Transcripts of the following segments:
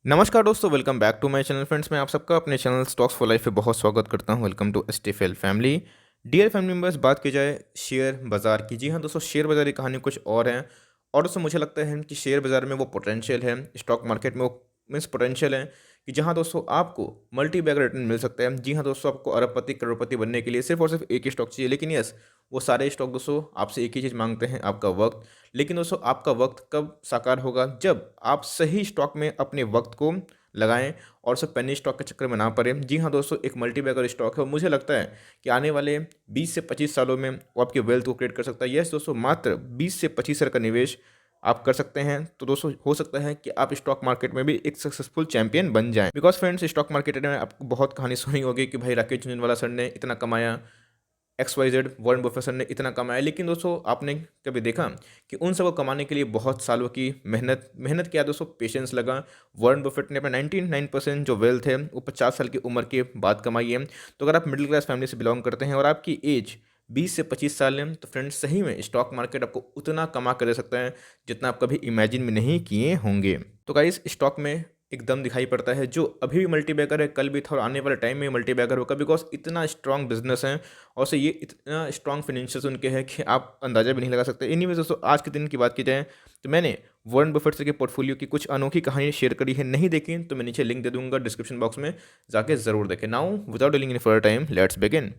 नमस्कार दोस्तों, welcome back to my channel. Friends, मैं आप सबका अपने चैनल स्टॉक्स फॉर लाइफ पे बहुत स्वागत करता हूं। Welcome to STFL family. Dear family members, बात की जाए शेयर बाज़ार की। जी हाँ दोस्तों, शेयर बाज़ार की कहानी कुछ और है। और दोस्तों मुझे लगता है कि शेयर बाज़ार में वो पोटेंशियल है, स्टॉक मार्केट में वो मीन्स पोटेंशियल है कि जहाँ दोस्तों आपको मल्टी बैग रिटर्न मिल सकता है। जी हाँ दोस्तों, आपको अरबपति करोड़पति बनने के लिए सिर्फ और सिर्फ एक ही स्टॉक चाहिए। लेकिन यस, वो सारे स्टॉक दोस्तों आपसे एक ही चीज़ मांगते हैं, आपका वक्त। लेकिन दोस्तों आपका वक्त कब साकार होगा? जब आप सही स्टॉक में अपने वक्त को लगाएं और सब पेनी स्टॉक के चक्कर में ना पड़े। जी हाँ दोस्तों, एक मल्टी बैगर स्टॉक है और मुझे लगता है कि आने वाले 20 से 25 सालों में वो आपकी वेल्थ को क्रिएट कर सकता है। यस दोस्तों, मात्र 20 से 25 हज़ार का निवेश आप कर सकते हैं तो दोस्तों हो सकता है कि आप स्टॉक मार्केट में भी एक सक्सेसफुल चैंपियन बन जाएं। बिकॉज फ्रेंड्स, स्टॉक मार्केट में आपको बहुत कहानी सुनी होगी कि भाई राकेश झुनझुनवाला सर ने इतना कमाया, XYZ वॉरेन बफेट सर ने इतना कमाया। लेकिन दोस्तों आपने कभी देखा कि उन सबको कमाने के लिए बहुत सालों की मेहनत किया दोस्तों, पेशेंस लगा। वॉरेन बफेट ने अपना 99% जो वेल्थ है वो 50 साल की उम्र के बाद कमाई है। तो अगर आप मिडिल क्लास फैमिली से बिलोंग करते हैं और आपकी एज 20 से 25 साल है तो फ्रेंड्स सही में स्टॉक मार्केट आपको उतना कमा कर दे सकता है जितना आप कभी इमेजिन में नहीं किए होंगे। तो गाइस, स्टॉक में एकदम दिखाई पड़ता है जो अभी भी मल्टी बैगर है, कल भी था और आने वाले टाइम में मल्टी बैगर होगा। बिकॉज इतना स्ट्रॉन्ग बिजनेस है और से ये इतना स्ट्रॉन्ग फाइनेंशियल्स उनके हैं कि आप अंदाज़ा भी नहीं लगा सकते। इन्हीं में दोस्तों आज के दिन की बात की जाए तो मैंने वॉरेन बफेट सर के पोर्टफोलियो की कुछ अनोखी कहानी शेयर करी है। नहीं देखी तो मैं नीचे लिंक दे दूंगा डिस्क्रिप्शन बॉक्स में, जाके ज़रूर देखें। Now without dealing in further time, let's begin.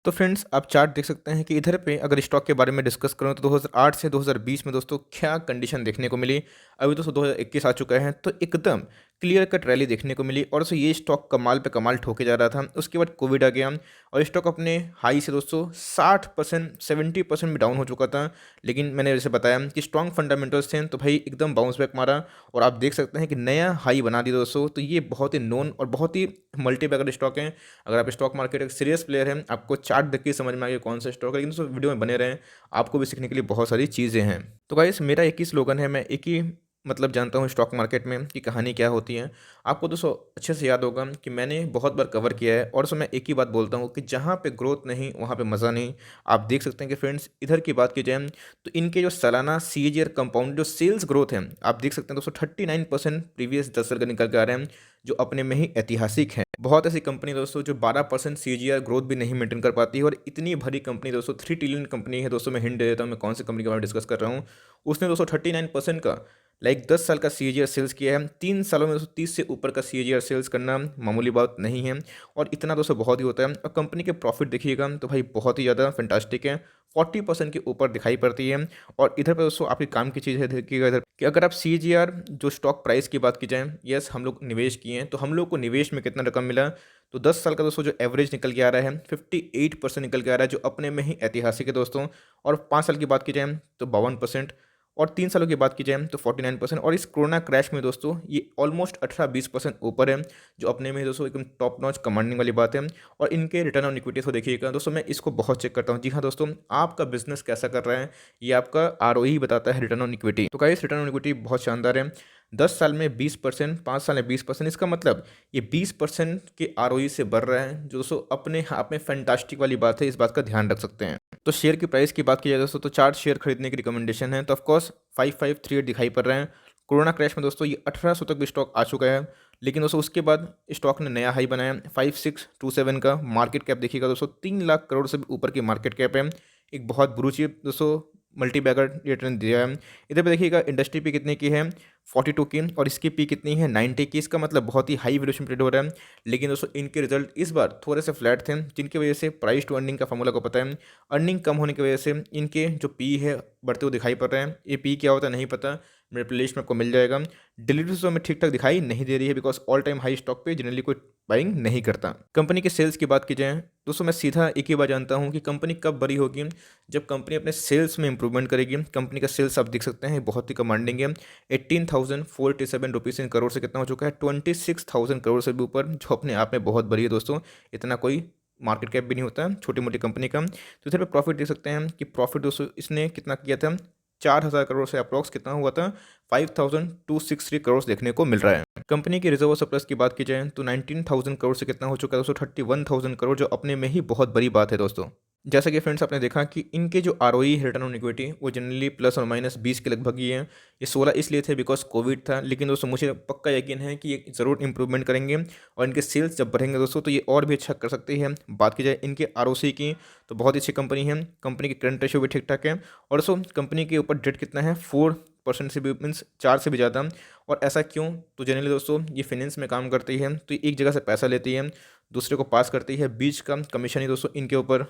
तो फ्रेंड्स, आप चार्ट देख सकते हैं कि इधर पे अगर स्टॉक के बारे में डिस्कस करूँ तो 2008 से 2020 में दोस्तों क्या कंडीशन देखने को मिली। अभी दोस्तों 2021 आ चुका है तो एकदम क्लियर कट रैली देखने को मिली और दोस्तों ये स्टॉक कमाल पे कमाल ठोके जा रहा था। उसके बाद कोविड आ गया और स्टॉक अपने हाई से दोस्तों 60% 70% में डाउन हो चुका था। लेकिन मैंने जैसे बताया कि स्ट्रॉन्ग फंडामेंटल्स थे तो भाई एकदम बाउंस बैक मारा और आप देख सकते हैं कि नया हाई बना दिया दोस्तों। तो ये बहुत ही नोन और बहुत ही मल्टी बैगर स्टॉक है। अगर आप स्टॉक मार्केट एक सीरियस प्लेयर हैं, आपको चार्ट देख के समझ में आ गया कौन सा स्टॉक है। लेकिन दोस्तों वीडियो में बने रहें, आपको भी सीखने के लिए बहुत सारी चीज़ें हैं। तो गाइस, मेरा एक ही स्लोगन है, मैं एक ही मतलब जानता हूँ स्टॉक मार्केट में कि कहानी क्या होती है। आपको दोस्तों अच्छे से याद होगा कि मैंने बहुत बार कवर किया है और दोस्तों मैं एक ही बात बोलता हूँ कि जहाँ पे ग्रोथ नहीं वहाँ पे मज़ा नहीं। आप देख सकते हैं कि फ्रेंड्स इधर की बात की जाए तो इनके जो सालाना CAGR कंपाउंड जो सेल्स ग्रोथ है, आप देख सकते हैं दोस्तों 39% प्रीवियस 10 साल का निकल के आ रहे हैं, जो अपने में ही ऐतिहासिक है। बहुत ऐसी कंपनी दोस्तों जो 12% CAGR ग्रोथ भी नहीं मेंटेन कर पाती है और इतनी भरी कंपनी दोस्तों 3 ट्रिलियन कंपनी है। दोस्तों मैं हिंट दे देता हूँ मैं कौन सी कंपनी के बारे में डिस्कस कर रहा हूँ। उसने दोस्तों 39% का 10 साल का CAGR सेल्स किया है। 3 सालों में दोस्तों 30 से ऊपर का CAGR सेल्स करना मामूली बात नहीं है और इतना दोस्तों बहुत ही होता है। और कंपनी के प्रॉफिट देखिएगा तो भाई बहुत ही ज़्यादा फैंटास्टिक है, 40% के ऊपर दिखाई पड़ती है। और इधर पर दोस्तों आपके काम की चीज़ है, देखिएगा इधर कि अगर आप CAGR जो स्टॉक प्राइस की बात की जाए, यस हम लोग निवेश किए हैं तो हम लोग को निवेश में कितना रकम मिला। तो 10 साल का दोस्तों जो एवरेज निकल के आ रहा है 58% निकल के आ रहा है, जो अपने में ही ऐतिहासिक है दोस्तों। और 5 साल की बात की जाए तो 52% और 3 सालों की बात की जाए तो 49%। और इस कोरोना क्रैश में दोस्तों ये ऑलमोस्ट 18-20% ऊपर है, जो अपने में ही दोस्तों एकदम टॉप नॉच कमांडिंग वाली बात है। और इनके रिटर्न ऑन इक्विटी को देखिएगा दोस्तों, मैं इसको बहुत चेक करता हूँ। जी हाँ दोस्तों, आपका बिजनेस कैसा कर रहा है ये आपका ROE बताता है, रिटर्न ऑन इक्विटी। तो गाइस रिटर्न ऑन इक्विटी बहुत शानदार है, 10 साल में 20%, 5 साल में 20%। इसका मतलब ये 20% के ROE से बढ़ रहा है, जो दोस्तों अपने आप में फैंटास्टिक वाली बात है। इस बात का ध्यान रख सकते हैं। तो शेयर की प्राइस की बात की जाए दोस्तों तो 4 शेयर खरीदने की रिकमेंडेशन है। तो ऑफकोर्स 5538 दिखाई पड़ रहे हैं। कोरोना क्रैश में दोस्तों ये 1800 तक भी स्टॉक आ चुका है। लेकिन दोस्तों उसके बाद स्टॉक ने नया हाई बनाया 5627 का। मार्केट कैप देखिएगा दोस्तों 3 लाख करोड़ से भी ऊपर की मार्केट कैप है। एक बहुत ब्लू चिप दोस्तों मल्टी बैगर रिटर्न दिया है। इधर पे देखिएगा इंडस्ट्री पी कितने की है, 42 की, और इसकी पी कितनी है, 90 की। इसका मतलब बहुत ही हाई वैल्यूएशन ट्रेड हो रहा है। लेकिन दोस्तों इनके रिजल्ट इस बार थोड़े से फ्लैट थे, जिनकी वजह से प्राइस टू अर्निंग का फॉर्मूला को पता है, अर्निंग कम होने की वजह से इनके जो पी है बढ़ते हुए दिखाई पड़ रहे हैं। ये पी क्या होता है नहीं पता, मेरे प्लेलिस्ट में आपको मिल जाएगा। डिलीवरी तो हमें ठीक ठाक दिखाई नहीं दे रही है, because all time high stock पे जनरली कोई बाइंग नहीं करता। कंपनी के सेल्स की बात की जाए दोस्तों, मैं सीधा एक ही बात जानता हूँ कि कंपनी कब बड़ी होगी, जब कंपनी अपने सेल्स में इंप्रूवमेंट करेगी। कंपनी का सेल्स आप देख सकते हैं बहुत ही कमांडिंग है, 18,487 रुपीज़ इन करोड़ से कितना हो चुका है, 26,000 करोड़ से भी ऊपर, जो अपने आप में बहुत बड़ी है दोस्तों। इतना कोई मार्केट कैप भी नहीं होता छोटी मोटी कंपनी का। तो इधर पे प्रॉफिट देख सकते हैं कि प्रॉफिट दोस्तों इसने कितना किया था, 4,000 करोड़ से अप्रॉक्स कितना हुआ था, 5,263 करोड़ देखने को मिल रहा है। कंपनी की रिजर्व सरप्लस की बात की जाए तो 19,000 करोड़ से कितना हो चुका है दोस्तों, 31,000 करोड़, जो अपने में ही बहुत बड़ी बात है दोस्तों। जैसा कि फ्रेंड्स आपने देखा कि इनके जो आरओई रिटर्न ऑन इक्विटी वो जनरली प्लस और माइनस 20 के लगभग ही है। ये 16 इसलिए थे बिकॉज कोविड था, लेकिन दोस्तों मुझे पक्का यकीन है कि ये ज़रूर इंप्रूवमेंट करेंगे और इनके सेल्स जब बढ़ेंगे दोस्तों तो ये और भी अच्छा कर सकते हैं। बात की जाए इनके आरओसी की तो बहुत ही अच्छी कंपनी है, कंपनी की करंट रेशियो भी ठीक ठाक है और दोस्तों कंपनी के ऊपर डेट कितना है 4% से भी मीन्स 4 से भी ज़्यादा। और ऐसा क्यों? तो जनरली दोस्तों ये फाइनेंस में काम करती है तो एक जगह से पैसा लेती है दूसरे को पास करती है, बीच का कमीशन ही दोस्तों इनके ऊपर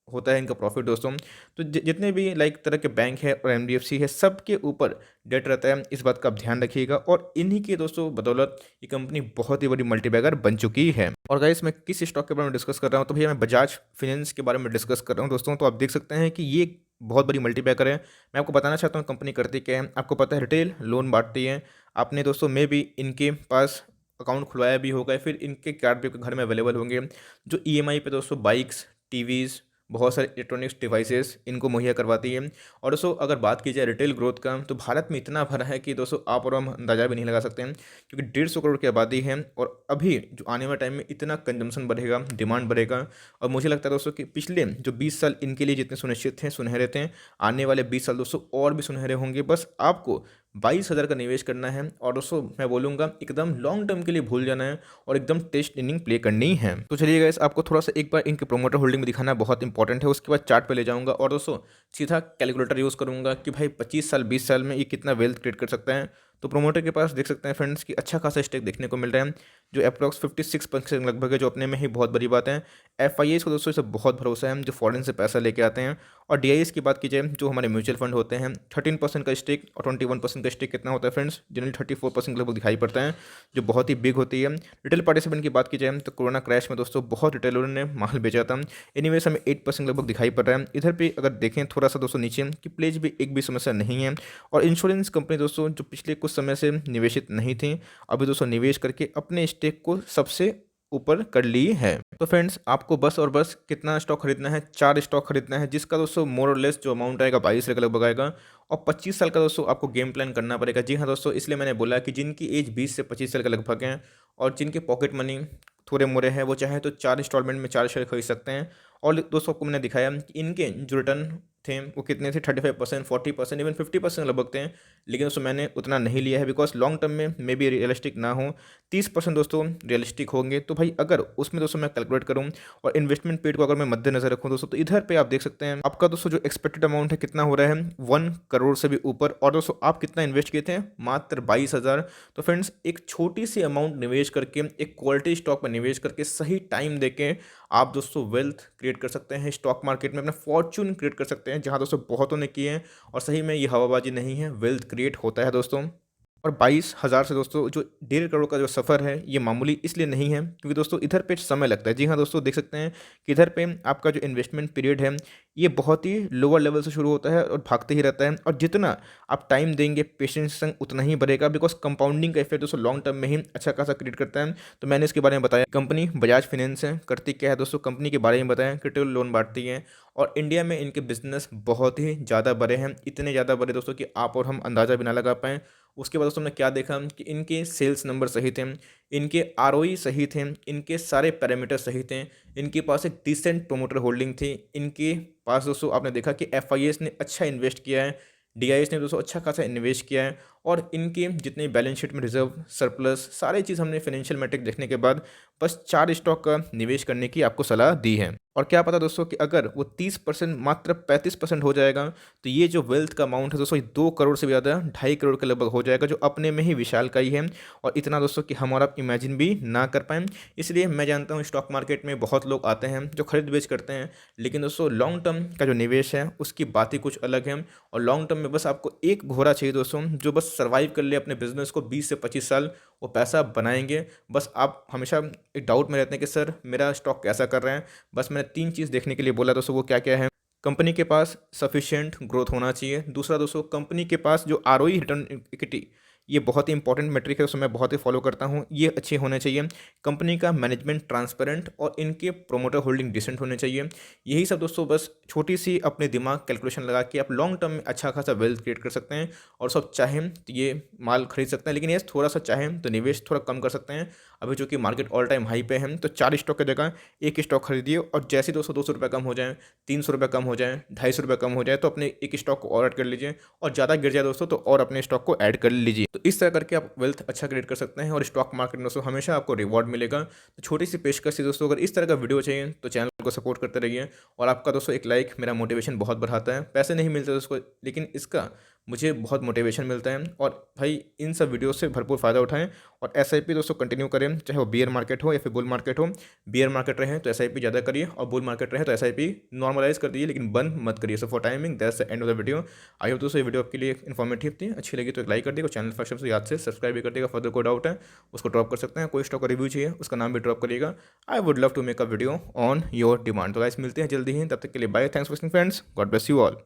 होता है, इनका प्रॉफिट दोस्तों। तो जितने भी लाइक तरह के बैंक है और एनबीएफसी है सबके ऊपर डेट रहता है, इस बात का आप ध्यान रखिएगा। और इन्हीं की दोस्तों बदौलत ये कंपनी बहुत ही बड़ी मल्टीबैगर बन चुकी है। और गाइस मैं किस स्टॉक के बारे में डिस्कस कर रहा हूँ तो भैया मैं बजाज फिनेंस के बारे में डिस्कस कर रहा हूँ दोस्तों। तो आप देख सकते हैं कि ये बहुत बड़ी मल्टीबैगर है। मैं आपको बताना चाहता हूँ कंपनी करती क्या है। आपको पता है रिटेल लोन बांटती है। आपने दोस्तों मे भी इनके पास अकाउंट खुलवाया भी होगा, फिर इनके कार्ड भी आपके घर में अवेलेबल होंगे जो ईएमआई पे दोस्तों बाइक्स, टीवीज़, बहुत सारे इलेक्ट्रॉनिक्स डिवाइसेस इनको मुहैया करवाती है। और दोस्तों अगर बात की जाए रिटेल ग्रोथ का तो भारत में इतना भरा है कि दोस्तों आप और हम अंदाज़ा भी नहीं लगा सकते हैं, क्योंकि 150 करोड़ की आबादी है और अभी जो आने वाले टाइम में इतना कंजम्पशन बढ़ेगा, डिमांड बढ़ेगा। और मुझे लगता है दोस्तों कि पिछले जो 20 साल इनके लिए जितने सुनिश्चित थे, सुनहरे थे, आने वाले 20 साल दोस्तों और भी सुनहरे होंगे। बस आपको 22,000 का निवेश करना है और दोस्तों मैं बोलूँगा एकदम लॉन्ग टर्म के लिए भूल जाना है और एकदम टेस्ट इनिंग प्ले करनी है। तो चलिए गाइस आपको थोड़ा सा एक बार इनके प्रोमोटर होल्डिंग में दिखाना बहुत इंपॉर्टेंट है, उसके बाद चार्ट पे ले जाऊंगा और दोस्तों सीधा कैलकुलेटर यूज़ करूंगा कि भाई 25 साल 20 साल में ये कितना वेल्थ क्रिएट कर सकता है। तो प्रोमोटर के पास देख सकते हैं फ्रेंड्स कि अच्छा खासा स्टेक देखने को मिल रहा है जो अप्रॉक्स 56% लगभग है, जो अपने में ही बहुत बड़ी बात है। एफआईएस को दोस्तों इसे बहुत भरोसा है जो फॉरेन से पैसा लेके आते हैं। और डीआईएस की बात की जाए जो हमारे म्यूचुअल फंड होते हैं 13% का स्टेक और 21% का स्टेक कितना होता है फ्रेंड्स, जनरली 34% लगभग दिखाई पड़ता है जो बहुत ही बिग होती है। रिटेल पार्टिसिपेंट की बात की जाए तो कोरोना क्रैश में दोस्तों बहुत रिटेलरों ने माल बेचा था। एनीवेज हमें 8% लगभग दिखाई पड़ रहा है। इधर पे अगर देखें थोड़ा सा दोस्तों नीचे कि प्लेज भी एक भी समस्या नहीं है। और इंश्योरेंस कंपनी दोस्तों जो पिछले कुछ समय से निवेशित नहीं थी, अभी दोस्तों निवेश करके अपने स्टेक को सबसे ऊपर कर ली है। तो फ्रेंड्स आपको बस और बस कितना स्टॉक खरीदना है, 4 स्टॉक खरीदना है जिसका दोस्तों मोर और लेस जो अमाउंट आएगा 22 के लगभग आएगा और 25 साल का दोस्तों आपको गेम प्लान करना पड़ेगा। जी हाँ दोस्तों, इसलिए मैंने बोला कि जिनकी एज 20 से 25 साल के लगभग है और जिनके पॉकेट मनी थोड़े मोरे हैं वो चाहे तो 4 इंस्टॉलमेंट में 4 शेयर खरीद सकते हैं। और दोस्तों आपको मैंने दिखाया कि इनके जो रिटर्न थे वो कितने थे, 35%, 40%, इवन 50% लगभग थे। लेकिन दोस्तों मैंने उतना नहीं लिया है बिकॉज लॉन्ग टर्म में मे बी रियलिस्टिक ना हो। 30% दोस्तों रियलिस्टिक होंगे। तो भाई अगर उसमें दोस्तों मैं कैलकुलेट करूँ और इन्वेस्टमेंट पेड को अगर मैं मद्देनजर रखूँ दोस्तों तो इधर पे आप देख सकते हैं आपका दोस्तों जो एक्सपेक्टेड अमाउंट है कितना हो रहा है 1 करोड़ से भी ऊपर। और दोस्तों आप कितना इन्वेस्ट किए थे, मात्र 22,000। तो फ्रेंड्स एक छोटी सी अमाउंट निवेश करके, एक क्वालिटी स्टॉक में निवेश करके, सही टाइम देके आप दोस्तों वेल्थ क्रिएट कर सकते हैं, स्टॉक मार्केट में अपना फॉर्चून क्रिएट कर सकते हैं, जहां दोस्तों बहुतों ने किए हैं। और सही में ये हवाबाजी नहीं है, वेल्थ क्रिएट होता है दोस्तों। और 22,000 से दोस्तों जो 1.5 करोड़ का जो सफ़र है ये मामूली इसलिए नहीं है क्योंकि दोस्तों इधर पे समय लगता है। जी हाँ दोस्तों, देख सकते हैं कि इधर पे आपका जो इन्वेस्टमेंट पीरियड है ये बहुत ही लोअर लेवल से शुरू होता है और भागते ही रहता है। और जितना आप टाइम देंगे पेशेंस संग उतना ही बढ़ेगा बिकॉज कंपाउंडिंग का इफेक्ट दोस्तों लॉन्ग टर्म में ही अच्छा खासा क्रिएट करता है। तो मैंने इसके बारे में बताया। कंपनी बजाज फाइनेंस है, करती क्या है दोस्तों, कंपनी के बारे में बताया कि रिटेल लोन बांटती है और इंडिया में इनके बिजनेस बहुत ही ज़्यादा बड़े हैं, इतने ज़्यादा बड़े दोस्तों कि आप और हम अंदाज़ा भी ना लगा पाएँ। उसके बाद दोस्तों हमने क्या देखा कि इनके सेल्स नंबर सही थे, इनके आरओई सही थे, इनके सारे पैरामीटर सही थे, इनके पास एक डिसेंट प्रोमोटर होल्डिंग थी, इनके पास दोस्तों आपने देखा कि एफआईएस ने अच्छा इन्वेस्ट किया है, डीआईएस ने दोस्तों अच्छा खासा इन्वेस्ट किया है। और इनके जितने बैलेंस शीट में रिजर्व, सरप्लस, सारी चीज़ हमने फाइनेंशियल मैट्रिक देखने के बाद बस 4 स्टॉक का निवेश करने की आपको सलाह दी है। और क्या पता दोस्तों कि अगर वो 30% मात्र 35% हो जाएगा तो ये जो वेल्थ का अमाउंट है दोस्तों 2 करोड़ से भी ज़्यादा 2.5 करोड़ के लगभग हो जाएगा, जो अपने में ही विशालकाय है और इतना दोस्तों कि हम और आप इमेजिन भी ना कर पाएँ। इसलिए मैं जानता हूँ स्टॉक मार्केट में बहुत लोग आते हैं जो खरीद बेच करते हैं, लेकिन दोस्तों लॉन्ग टर्म का जो निवेश है उसकी बात ही कुछ अलग है। और लॉन्ग टर्म में बस आपको एक घोड़ा चाहिए दोस्तों जो बस सर्वाइव कर ले अपने बिजनेस को 20 से 25 साल, वो पैसा बनाएंगे। बस आप हमेशा एक डाउट में रहते हैं कि सर मेरा स्टॉक कैसा कर रहा है। बस मैंने 3 चीज़ देखने के लिए बोला दोस्तों, वो क्या क्या है। कंपनी के पास सफिशिएंट ग्रोथ होना चाहिए। दूसरा दोस्तों कंपनी के पास जो आरओई रिटर्न इक्विटी ये बहुत ही इंपॉर्टेंट मेट्रिक है, उसमें मैं बहुत ही फॉलो करता हूँ। ये अच्छे होने चाहिए, कंपनी का मैनेजमेंट ट्रांसपेरेंट और इनके प्रोमोटर होल्डिंग डिसेंट होने चाहिए। यही सब दोस्तों, बस छोटी सी अपने दिमाग कैलकुलेशन लगा के आप लॉन्ग टर्म में अच्छा खासा वेल्थ क्रिएट कर सकते हैं। और सब चाहें तो ये माल खरीद सकते हैं, लेकिन ये थोड़ा सा चाहें तो निवेश थोड़ा कम कर सकते हैं। अभी जो कि मार्केट ऑल टाइम हाई पे है, तो 4 स्टॉक की जगह एक स्टॉक खरीदिए, और जैसे दोस्तों 200 रुपये कम हो जाए, 300 रुपये कम हो जाए, 250 रुपये कम हो जाए, तो अपने एक स्टॉक को और ऐड कर लीजिए, और ज़्यादा गिर जाए दोस्तों तो और अपने स्टॉक को ऐड कर लीजिए। तो इस तरह करके आप वेल्थ अच्छा क्रिएट कर सकते हैं, और स्टॉक मार्केट में दोस्तों हमेशा आपको रिवॉर्ड मिलेगा। तो छोटी सी पेशकश है दोस्तों, अगर इस तरह का वीडियो चाहिए तो चैनल को सपोर्ट करते रहिए। और आपका दोस्तों एक लाइक मेरा मोटिवेशन बहुत बढ़ाता है। पैसे नहीं मिलते दोस्तों, लेकिन इसका मुझे बहुत मोटिवेशन मिलता है। और भाई इन सब वीडियो से भरपूर फ़ायदा उठाएं, और एसआईपी दोस्तों कंटिन्यू करें, चाहे वो बियर मार्केट हो या फिर बुल मार्केट हो। बियर मार्केट रहे तो एसआईपी ज़्यादा करिए, और बुल मार्केट रहे तो एसआईपी नॉर्मलाइज कर दीजिए, लेकिन बंद मत करिए। So for timing that's the end of the video. I hope दोस्तों ये वीडियो आपके लिए इन्फॉर्मेटिव थी, अच्छी लगी तो एक लाइक कर दिएगा, चैनल फर्स्ट से याद से सब्सक्राइब भी कर देगा। फर्दर कोई डाउट है उसको ड्रॉप कर सकते हैं, कोई स्टॉक का रिव्यू चाहिए उसका नाम भी ड्रॉप करिएगा। I would love to make a video on your demand. तो गाइस मिलते हैं जल्दी ही, तब तक के लिए bye, thanks for watching friends, God bless you all.